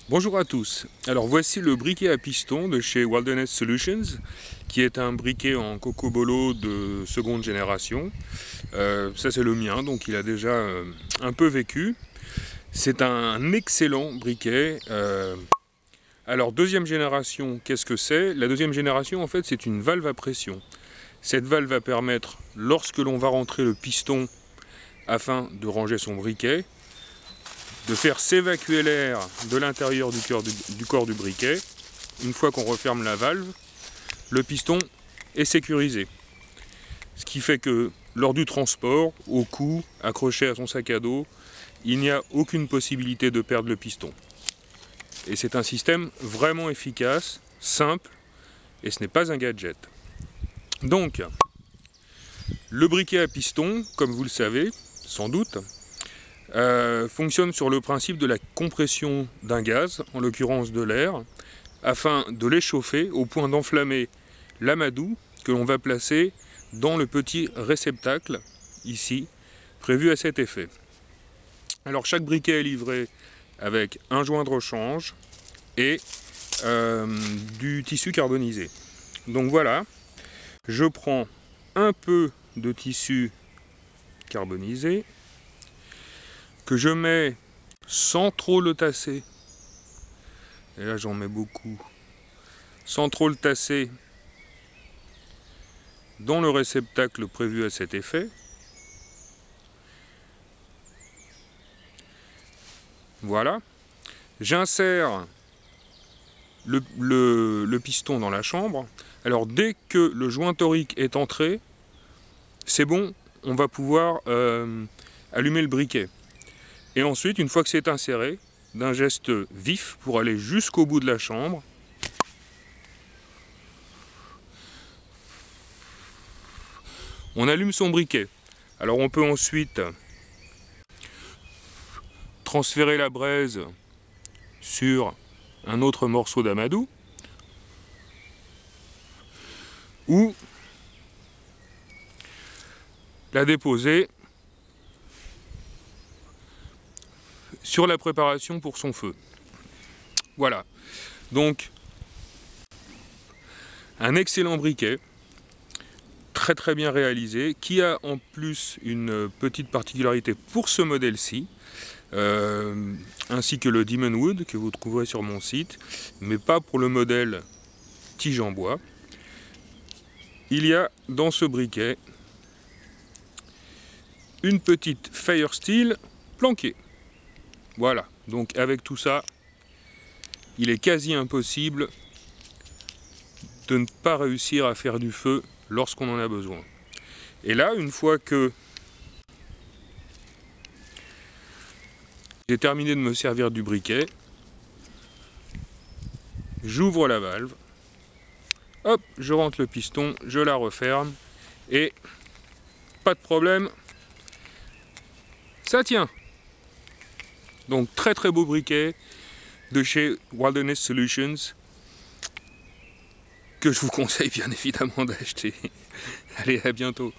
Bonjour à tous. Alors voici le briquet à piston de chez Wilderness Solutions, qui est un briquet en cocobolo de seconde génération. Ça c'est le mien, donc il a déjà un peu vécu. C'est un excellent briquet. Alors deuxième génération, qu'est-ce que c'est? La deuxième génération en fait c'est une valve à pression. Cette valve va permettre, lorsque l'on va rentrer le piston afin de ranger son briquet, de faire s'évacuer l'air de l'intérieur du corps du briquet. Une fois qu'on referme la valve, le piston est sécurisé. Ce qui fait que lors du transport, au cou, accroché à son sac à dos, il n'y a aucune possibilité de perdre le piston. Et c'est un système vraiment efficace, simple, et ce n'est pas un gadget. Donc, le briquet à piston, comme vous le savez, sans doute, fonctionne sur le principe de la compression d'un gaz, en l'occurrence de l'air, afin de l'échauffer au point d'enflammer l'amadou que l'on va placer dans le petit réceptacle, ici, prévu à cet effet. Alors chaque briquet est livré avec un joint de rechange et du tissu carbonisé. Donc voilà, je prends un peu de tissu carbonisé, que je mets sans trop le tasser, et là j'en mets beaucoup, sans trop le tasser dans le réceptacle prévu à cet effet. Voilà, j'insère le piston dans la chambre. Alors dès que le joint torique est entré, c'est bon, on va pouvoir allumer le briquet. Et ensuite, une fois que c'est inséré, d'un geste vif pour aller jusqu'au bout de la chambre, on allume son briquet. Alors on peut ensuite transférer la braise sur un autre morceau d'amadou, ou la déposer sur la préparation pour son feu. Voilà, donc un excellent briquet, très bien réalisé, qui a en plus une petite particularité pour ce modèle-ci, ainsi que le Demon Wood que vous trouverez sur mon site, mais pas pour le modèle tige en bois. Il y a dans ce briquet une petite Fire Steel planquée. Voilà, donc avec tout ça, il est quasi impossible de ne pas réussir à faire du feu lorsqu'on en a besoin. Et là, une fois que j'ai terminé de me servir du briquet, j'ouvre la valve, hop, je rentre le piston, je la referme, et pas de problème, ça tient. Donc très beau briquet de chez Wilderness Solutions, que je vous conseille bien évidemment d'acheter. Allez, à bientôt.